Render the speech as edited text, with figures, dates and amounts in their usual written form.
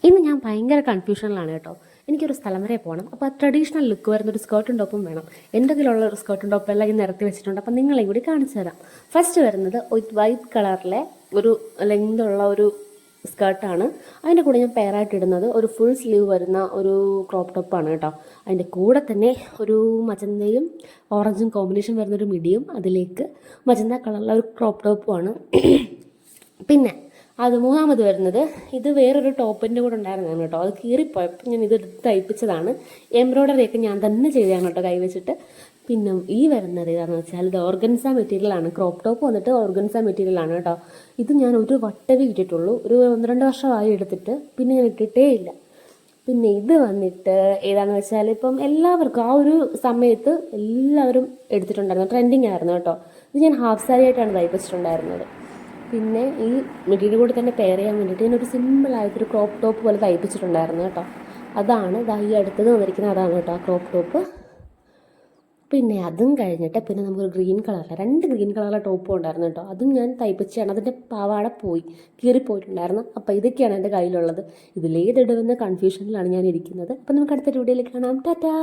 ഇന്ന് ഞാൻ ഭയങ്കര കൺഫ്യൂഷനിലാണ് കേട്ടോ. എനിക്കൊരു സ്ഥലം വരെ പോകണം. അപ്പോൾ ആ ട്രഡീഷണൽ ലുക്ക് വരുന്നൊരു സ്കേർട്ടും ടോപ്പും വേണം. എൻ്റെ കയ്യിലുള്ള ഒരു സ്കേർട്ടും ടോപ്പും എല്ലാം ഇങ്ങനെ നിരത്തി വെച്ചിട്ടുണ്ട്. അപ്പം നിങ്ങളെയും കൂടി കാണിച്ചു തരാം. ഫസ്റ്റ് വരുന്നത് ഒരു വൈറ്റ് കളറിലെ ഒരു ലെങ്ത് ഉള്ള ഒരു സ്കേർട്ടാണ്. അതിൻ്റെ കൂടെ ഞാൻ പെയറായിട്ട് ഇടുന്നത് ഒരു ഫുൾ സ്ലീവ് വരുന്ന ഒരു ക്രോപ്പ് ടോപ്പാണ് കേട്ടോ. അതിൻ്റെ കൂടെ തന്നെ ഒരു മജന്തയും ഓറഞ്ചും കോമ്പിനേഷൻ വരുന്നൊരു മിഡിയും അതിലേക്ക് മജന്ത കളറുള്ള ഒരു ക്രോപ്പ് ടോപ്പുമാണ്. പിന്നെ അത് മൂന്നാമത് വരുന്നത് ഇത് വേറൊരു ടോപ്പിൻ്റെ കൂടെ ഉണ്ടായിരുന്നതാണ് കേട്ടോ. അത് കീറിപ്പോയപ്പോൾ ഞാൻ ഇതെടുത്ത് തയ്പ്പിച്ചതാണ്. എംബ്രോയ്ഡറി ഒക്കെ ഞാൻ തന്നെ ചെയ്തതാണ് കേട്ടോ, കൈവച്ചിട്ട്. പിന്നെ ഈ വരുന്നത് ഏതാണെന്ന് വെച്ചാൽ ഇത് ഓർഗൻസ മെറ്റീരിയലാണ്. ക്രോപ്പ് ടോപ്പ് വന്നിട്ട് ഓർഗൻസ മെറ്റീരിയലാണ് കേട്ടോ. ഇത് ഞാൻ ഒരു വട്ടവേ ഇട്ടിട്ടുള്ളൂ. ഒരു 1-2 വർഷമായി എടുത്തിട്ട്, പിന്നെ ഞാൻ ഇട്ടിട്ടേ ഇല്ല. പിന്നെ ഇത് വന്നിട്ട് ഏതാണെന്ന് വെച്ചാൽ ഇപ്പം എല്ലാവർക്കും ആ ഒരു സമയത്ത് എല്ലാവരും എടുത്തിട്ടുണ്ടായിരുന്നു, ട്രെൻഡിങ് ആയിരുന്നു കേട്ടോ. ഇത് ഞാൻ ഹാഫ് സാരി ആയിട്ടാണ് തയ്പ്പിച്ചിട്ടുണ്ടായിരുന്നത്. പിന്നെ ഈ മിഡിയുടെ കൂടെ തന്നെ പെയർ ചെയ്യാൻ വേണ്ടിയിട്ട് ഞാനൊരു സിമ്പിളായിട്ടൊരു ക്രോപ്പ് ടോപ്പ് പോലെ തയ്പ്പിച്ചിട്ടുണ്ടായിരുന്നു കേട്ടോ. അതാണ് ഈ അടുത്തത് വന്നിരിക്കുന്നത്, അതാണ് കേട്ടോ ആ ക്രോപ്പ് ടോപ്പ്. പിന്നെ അതും കഴിഞ്ഞിട്ട് പിന്നെ നമുക്കൊരു ഗ്രീൻ കളറിലെ 2 ഗ്രീൻ കളറിലെ ടോപ്പും ഉണ്ടായിരുന്നു കേട്ടോ. അതും ഞാൻ തയ്പ്പിച്ചാണ്. അതിൻ്റെ പാവാട കീറിപ്പോയിട്ടുണ്ടായിരുന്നു. അപ്പോൾ ഇതൊക്കെയാണ് എൻ്റെ കയ്യിലുള്ളത്. ഇതിലേതിടുമെന്ന കൺഫ്യൂഷനിലാണ് ഞാൻ ഇരിക്കുന്നത്. അപ്പോൾ നമുക്ക് അടുത്ത വീഡിയോയിൽ കാണാം. ടാറ്റാ.